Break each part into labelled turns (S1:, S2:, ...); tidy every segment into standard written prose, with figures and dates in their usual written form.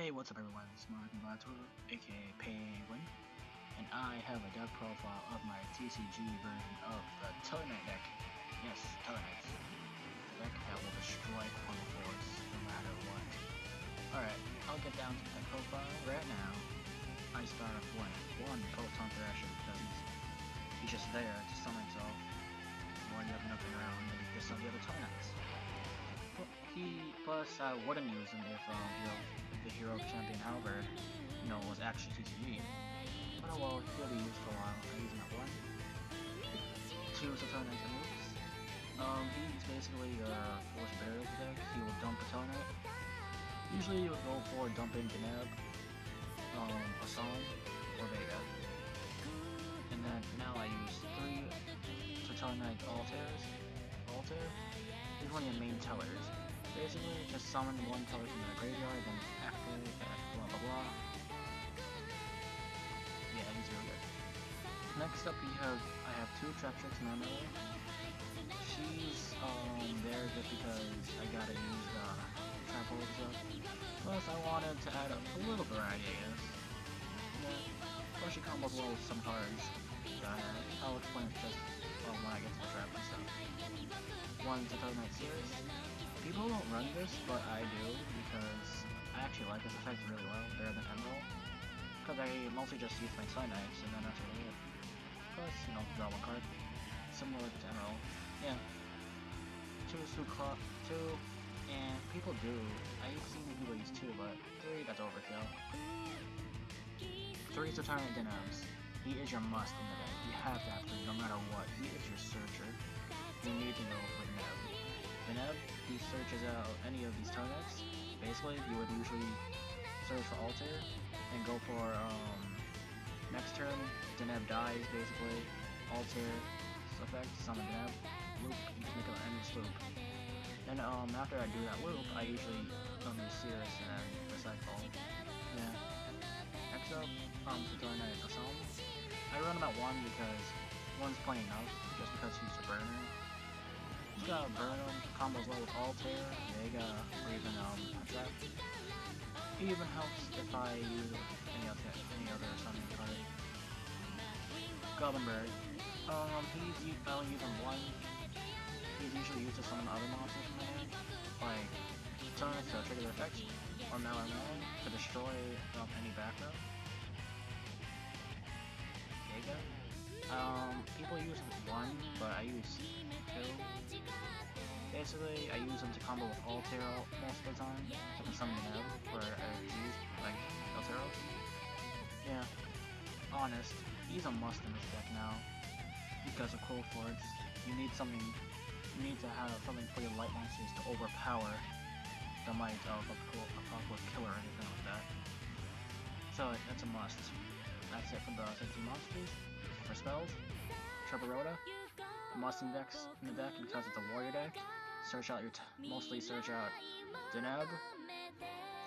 S1: Hey, what's up everyone, it's Martin Batu, aka Penguin, and I have a deck profile of my TCG version of the Tellars deck. Yes, Tellars. The deck that will destroy Portal Force no matter what. Alright, I'll get down to the deck profile right now. I start off with one Proton Thrasher because he's just there to summon himself when you have nothing around and just some of the other Tellars. Plus, I wouldn't use him if the hero champion Albert, was actually TCG. But well, he'll be used for a while. I use him at 1. 2 Saturnite moves. He's basically force barrier deck. He will dump a Saturnite. Usually you would go for dumping Deneb, Assam, or Vega. And then now I use 3 Saturnite Altars. These are one of your main Tellars. Basically, just summon one Teller from the graveyard, then activate, blah blah blah. Yeah, he's really good. Next up, I have 2 Traptrix normally. She's there just because I gotta use the trap hole stuff. Plus, I wanted to add a little variety, I guess. Yeah. Plus, she combos well with some cards. I'll explain it just when I get to the trap and stuff. One Saturnite Series. People don't run this, but I do, because I actually like this effect really well, better than Emerald. Because I mostly just use my Cynites, and then that's really it. Plus, draw 1 card. Similar to Emerald. Yeah. 2, and people do. I've seen people use 2, but 3, that's overkill. 3 Saturnite Denebs. He is your must in the deck. You have to have 3, no matter what. He is your searcher. You need to go for Deneb. Deneb, he searches out any of these targets. Basically, you would usually search for Altair and go for next turn. Deneb dies basically. Altair effect, summon Deneb. Loop, you can make an endless loop. And after I do that loop, I usually use Cirrus and recycle. Yeah. Next up, Saturnite Assam. I run him at 1 because 1's plenty enough, just because he's a burner. He's got Burnham, combos well with Altair, Vega, or even Trap. He even helps if I use any other summoning card. Goblinberg. I only use him 1. He's usually used to summon other monsters from my hand, like Sonic to trigger their effects, or Mallow to destroy any background. Vega. People use 1, but I use 2. Basically, I use them to combo with Altair most of the time. I can summon Deneb for Z's, like Altaros. Yeah, honest, he's a must in this deck now. Because of Cold Forts, you need to have something for your light monsters to overpower the might of a Apocalypse Killer or anything like that. So, that's a must. That's it for the 16 monsters. For spells, Treborota, a must in the deck because it's a warrior deck. Search out mostly search out Deneb,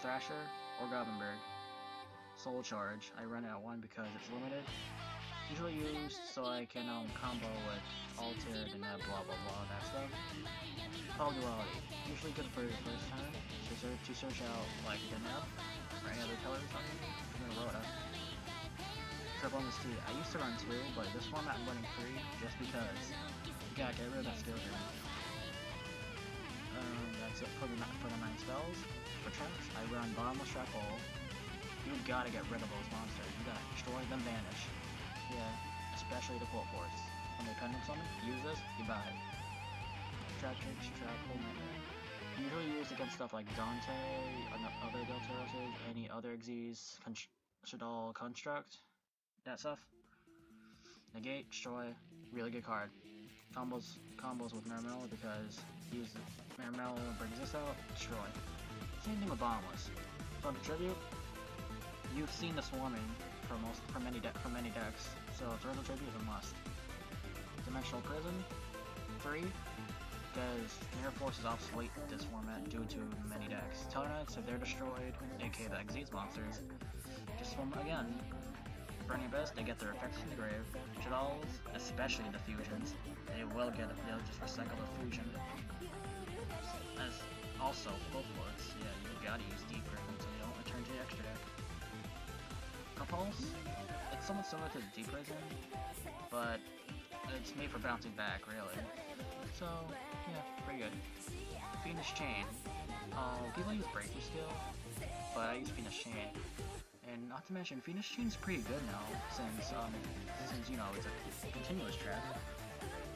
S1: Thrasher, or Goblinberg. Soul Charge, I run it at 1 because it's limited. Usually used so I can combo with Altair, Deneb, blah blah blah, that stuff. Call Duality, usually good for your first turn to search out like Deneb or any other Tellars on you, and then Rhoda. Triple on this 2. I used to run 2, but this one I'm running 3 just because you gotta get rid of that skill here. That's it for the 9 spells. For traps, I run Bottomless Trap Hole. You gotta get rid of those monsters. You gotta destroy them, vanish. Yeah, especially the Cold Force. When they pendant summon, use this, you buy it. Trap Tricks, Trap Hole Nightmare. Usually used against stuff like Dante, other Deltaroses, any other Xyz, Shadal Construct, that stuff. Negate, destroy, really good card. Combos with Maramel because Maramel brings this out, destroy. Same thing with Bottomless. So the tribute, you've seen the swarming for many decks, so Torrential Tribute is a must. Dimensional Prison, 3, because Mirror Force is obsolete in this format due to many decks. Tellarknights, if they're destroyed, aka the Xyz monsters, just swim again. Burning Best, they get their effects from the grave. Shadals, especially the fusions, they'll just recycle the fusion. As also, Cold Forts, yeah, you gotta use Deeper until you don't return to the Propulse, it's somewhat similar to the Deep Prison, but it's made for bouncing back, really. So, yeah, pretty good. Phoenix Chain. People use Breakthrough Skill, but I use Phoenix Chain. And not to mention, Phoenix Chain's pretty good now, since you know, it's a continuous track.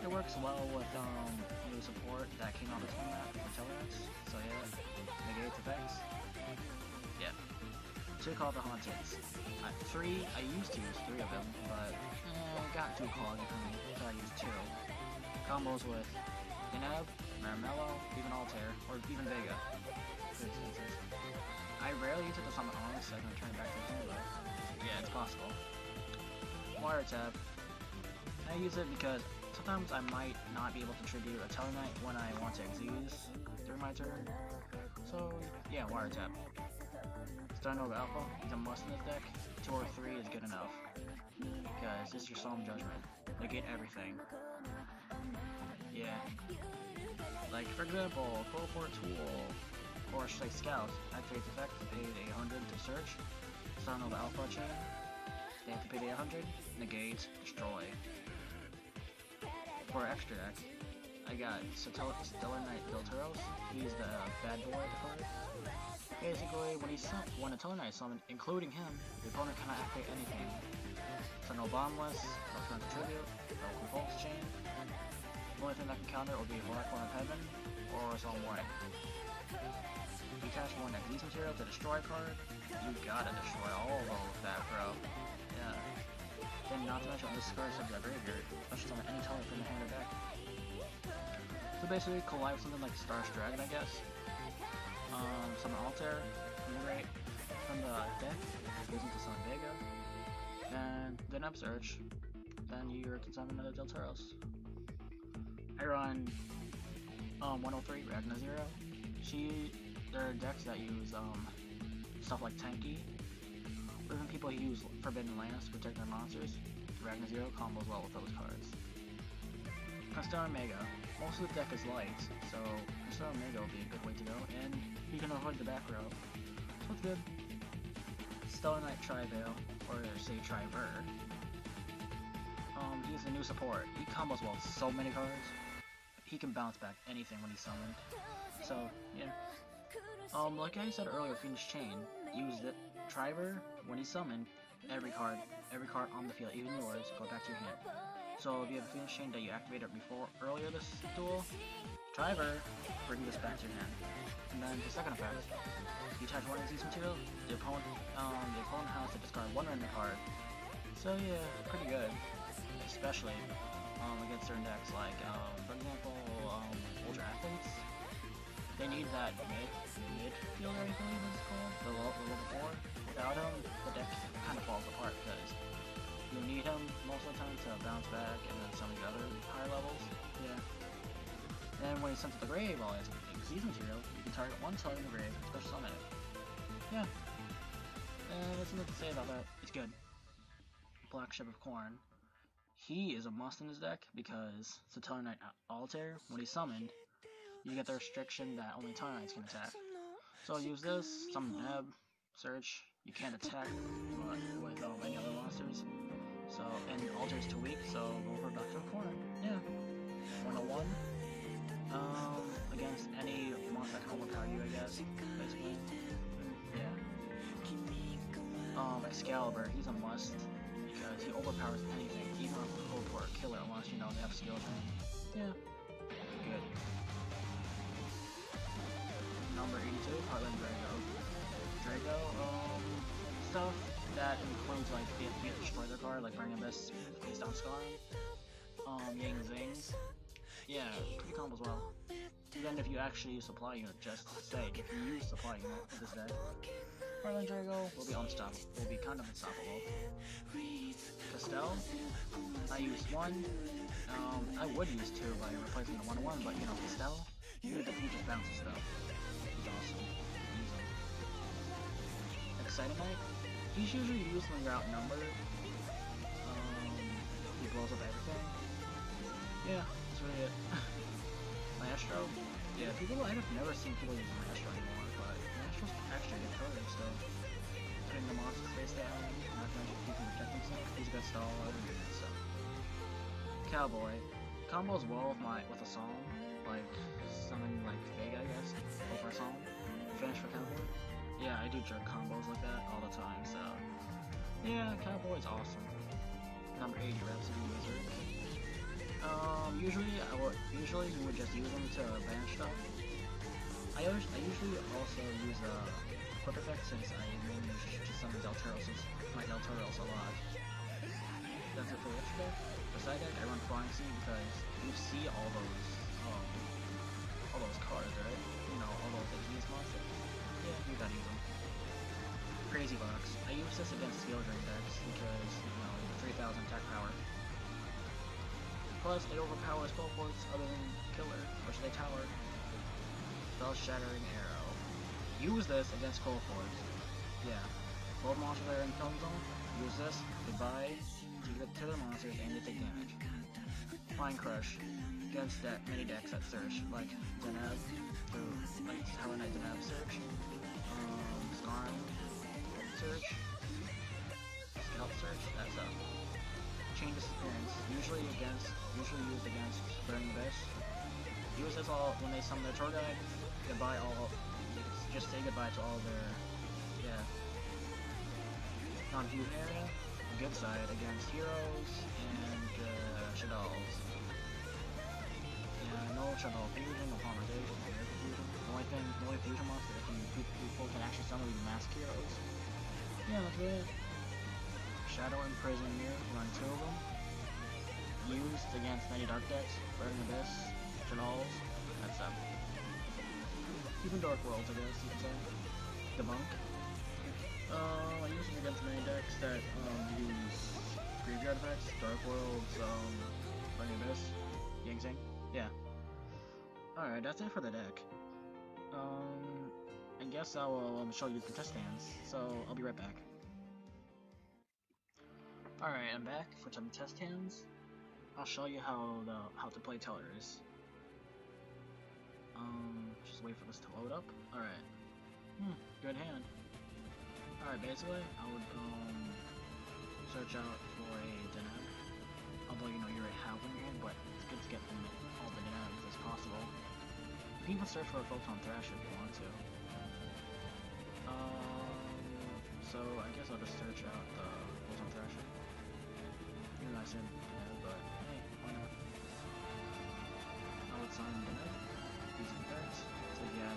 S1: It works well with new support that came out between that for Tellars. So yeah, negates effects. Yeah. 2 call the Haunteds. 3, I used to use 3 of them, but it got too cloggy for me, so I used 2. Combos with Ineb, Maramello, even Altair, or even Vega. Good instances. I rarely use it to summon on, so I can turn it back to him, but yeah, it's possible. Water Tap. I use it because sometimes I might not be able to tribute a Tellarknight when I want to Xyz during my turn. So yeah, Water Tap. Starnova Alpha is a must in this deck. 2 or 3 is good enough. Because this is your Solemn Judgment. Negate everything. Yeah. Like, for example, Teleport Tool, or say Scout, activates effect, paid 800 to search. Starnova Alpha chain, they have to pay 800, negate, destroy. For extra deck, I got Tellarknight Delteros. He's the bad boy card. Basically, when a Tellarknight is summoned, including him, the opponent cannot activate anything. So no Bombless, no Turn to Tribute, no Compulse Chain. The only thing that can counter will be Black Horn of Heaven, or Solemn Warning. You attach 1 Xyz material to destroy card, you gotta destroy all of that, bro. Yeah. Then not to mention discard some of the graveyard, especially summon any Teller from the hand or deck. So basically, collide with something like Star's Dragon, I guess. Summon Altair from the deck, use it to summon Vega, and then Upsurge, then you can summon another Delteros. I run 103 Ragna Zero. There are decks that use stuff like Tanky, or even people who use Forbidden Lands to protect their monsters. Ragna Zero combos well with those cards. Constellar Mega. Most of the deck is light, so Constellar Mega will be a good way to go, and you can avoid the back row. So it's good. Stellar Knight Tri-Veil, or say Tri-Ver. He's a new support. He combos well with so many cards. He can bounce back anything when he's summoned. So, yeah. Like I said earlier, Phoenix Chain, use the Tri-Ver when he's summoned. Every card on the field, even yours, go back to your hand. So if you have a Phoenix Chain that you activated earlier this duel, Tri-Ver, bring this back to your hand. And then the second effect, you attach 1 Xyz material, the opponent has to discard 1 random card. So yeah, pretty good. Especially against certain decks like, for example, Ultra Athletes. They need that midfielder, I believe it's called, the level 4. Without him, the deck kind of falls apart because you need him most of the time to bounce back, and then some of the other higher levels. Yeah. And when he's sent to the grave, while it's Xyz material, you can target 1 Teller in the grave and special summon it. Yeah. And there's nothing to say about that. It's good. Black Ship of Corn. He is a must in his deck because it's a Tellarknight Altair. When he's summoned, you get the restriction that only Tellarknights can attack. So use this, summon Neb, search. You can't attack with any other monsters. So, and Altair's too weak, so go for Black Ship of Corn. Yeah. 101. Against any monster that can overpower you, I guess. Basically. Yeah. Excalibur, he's a must because he overpowers anything, even a Teleport killer, unless you know they have skills in it. Yeah. Good. Number 82, Heartland Drago. Stuff that includes like they have to destroy their card, like Burning Abyss, face down Scarring, Yang Zings. Yeah, pretty combos well. Then if you actually use supply unit, just say if you use supply unit with this deck, Heartland Drago will be unstoppable. Will be kind of unstoppable. Castell, I use 1. I would use 2 by replacing the 1/1, but you know, Castell, he just bounces stuff. He's awesome. Use him. Excitamight, he's usually used when you're outnumbered. He blows up everything. Yeah, that's really it. Maestro, yeah, I've never seen people use Maestro anymore, but Maestro's actually a good card, so all over units. So Cowboy combos well with a song, like something like Vega, I guess, over a song. Finish for Cowboy. Yeah, I do jerk combos like that all the time. So yeah, Cowboy's awesome. Number 80 Rhapsody Wizard. Usually you would just use them to banish stuff. I usually also use quick effect since I mainly just summon my Tellars a lot. That's it for which deck. For side deck, I run Flying Sea because you see all those cards, right? You know, all those Igneous monsters. Yeah, you gotta use them. Crazy Box. I use this against Skill Drain decks because, you know, 3000 attack power. Plus, it overpowers spell forts other than Killer, which they tower. Spell Shattering Arrow. Use this against Cold Forts. Yeah. Both monsters that are in Film Zone, use this, goodbye, to get to their monsters and they take damage. Flying Crush. Against many decks that search, like Deneb, like Hell Knight Deneb search, Skarn search, Scout search, that's up. Chain Disappearance, usually used against Burning Abyss. Use this all when they summon their tour guide. Goodbye all. Just say goodbye to all their. Yeah. Non-fusion area. Good side against heroes and Shaddolls. Yeah, no Shaddol fusion, no conversation, no miracle fusion. The only fusion monster that people can actually summon would be mask heroes. Yeah, that's really it. Shadow Imprison Mirror, run 2 of them. Used against many dark decks, Burning Abyss, Shaddolls, that's up. Even Dark Worlds, I guess you can say. Debunk. I use it against many decks that use graveyard effects, Dark Worlds, Burning Abyss, Yang Sing. Yeah. Alright, that's it for the deck. I guess I will show you the test stands, so I'll be right back. Alright, I'm back for some test hands. I'll show you how to play Tellars. Just wait for this to load up. Alright. Good hand. Alright, basically, I would search out for a Deneb. Although you know you already have one in your hand, but it's good to get all the Denebs as possible. You can even search for a Photon Thrasher if you want to. So I guess I'll just search out the Photon Thrasher. Even though I said Deneb, but hey, why not? I would summon Deneb, use effects to get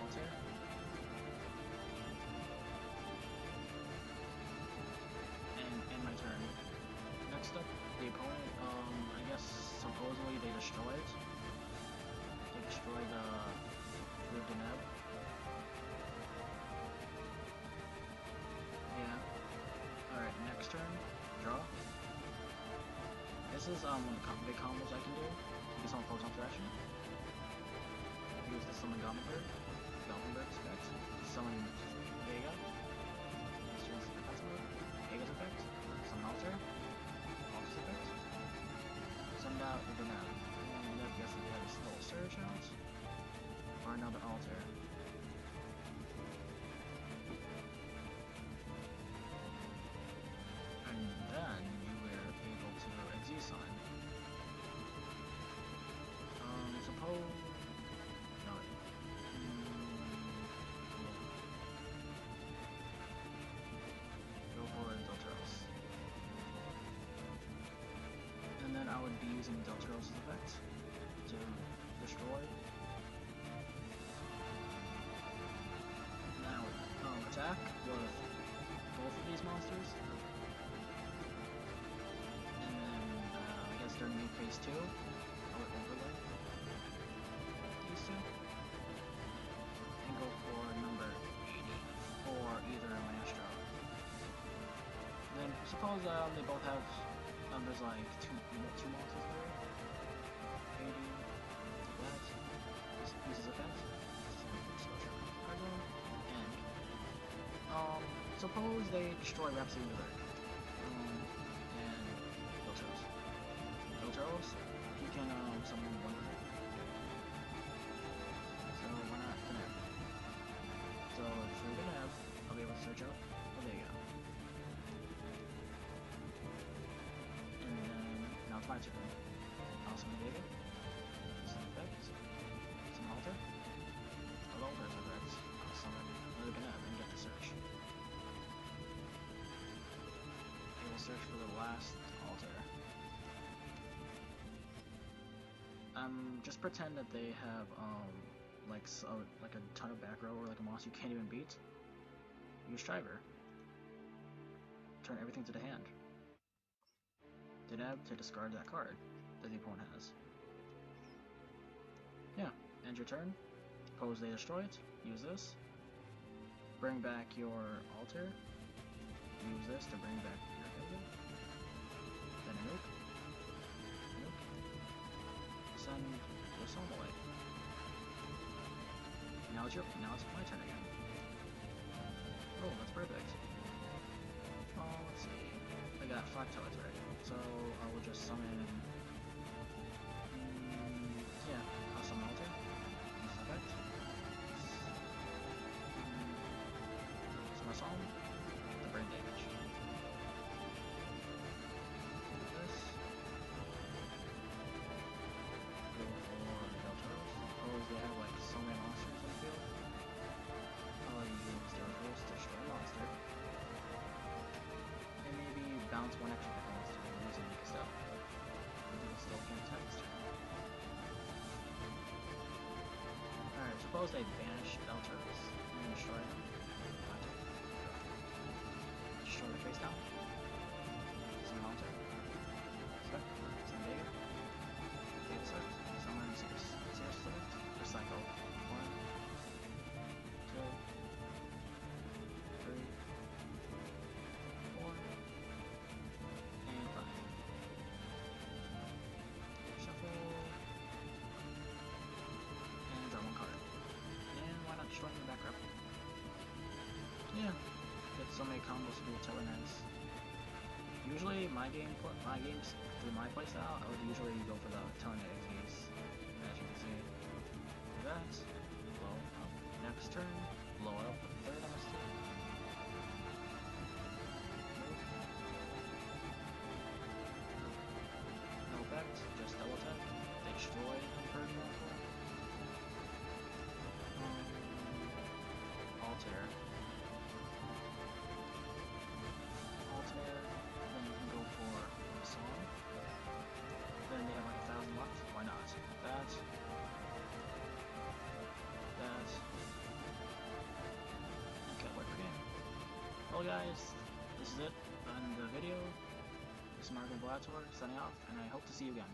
S1: Altair. And my turn. Next up, the opponent, I guess supposedly they destroy it. They destroy the Deneb. Yeah. Alright, next turn, draw. This is one of the big combos I can do. You can summon Photon Thrasher. Use the summon Goblin Bird's effect. Summon Vega. Vega's effect. Summon Altair. Altair's effect. Send out the Deneb. And I guess we have a Soul Surge out. Or another Altair. And then you were able to exile sign. Suppose. No. Go for Deltaros. And then I would be using Deltaros' effect to destroy. Now attack with both of these monsters. And then I guess during new phase 2, I would overlay these two. And go for number 80 for either Maestro. Then suppose they both have there's like two monsters there. 80 that. This uses effect. And suppose they destroy Rhapsody Wizard. And Deltaros. You can summon one of them. So why not Deneb? So through Deneb, I'll be able to search out. Oh, there you go. my turn. Awesome negative. Some effect. Some altar. Oh, altar's effect. I'll summon another Deneb and get the search. I will search for the last altar. Just pretend that they have like a ton of back row or like a monster you can't even beat. Use Striver. Turn everything to the hand. Deneb to discard that card that the opponent has. Yeah, end your turn. Suppose they destroy it. Use this. Bring back your altar. Use this to bring back your Yugioh. Then a nuke. Send your Psalm away. Now it's my turn again. Oh, that's perfect. Oh, let's see. I got 5 Tellars ready, so I will just summon. Yeah, I'll summon altar. Use the effect. So my Psalm. The brain damage. This. Go for the Tellars. Suppose they have like so many monsters in the field. I'll use their host to destroy a monster. And maybe bounce one extra big monster using Yugioh. Maybe still can't attack this turn. Alright, suppose they banish Tellars and destroy them. Destroy the face down. Summon altar. Set. Summon Dagger. Data set. Summon Sears Select. Recycle. 1, 2, 3, 4, and 5. Shuffle. And draw 1 card. And why not destroy the back row? Yeah. Get so many combos to do with Tellars. Usually my games through my playstyle, I would usually go for the Tellars, as you can see. Do that, blow up. Next turn, blow up with the third MS2. Move. No effect, just double attack. They destroy Unpurged Miracle. Alter. Then you can go for a Song. Then they have like 1,000 left. Why not? That. Okay, wait for game. Well guys, this is it. End the video. This is Marvin Blator signing off, and I hope to see you again.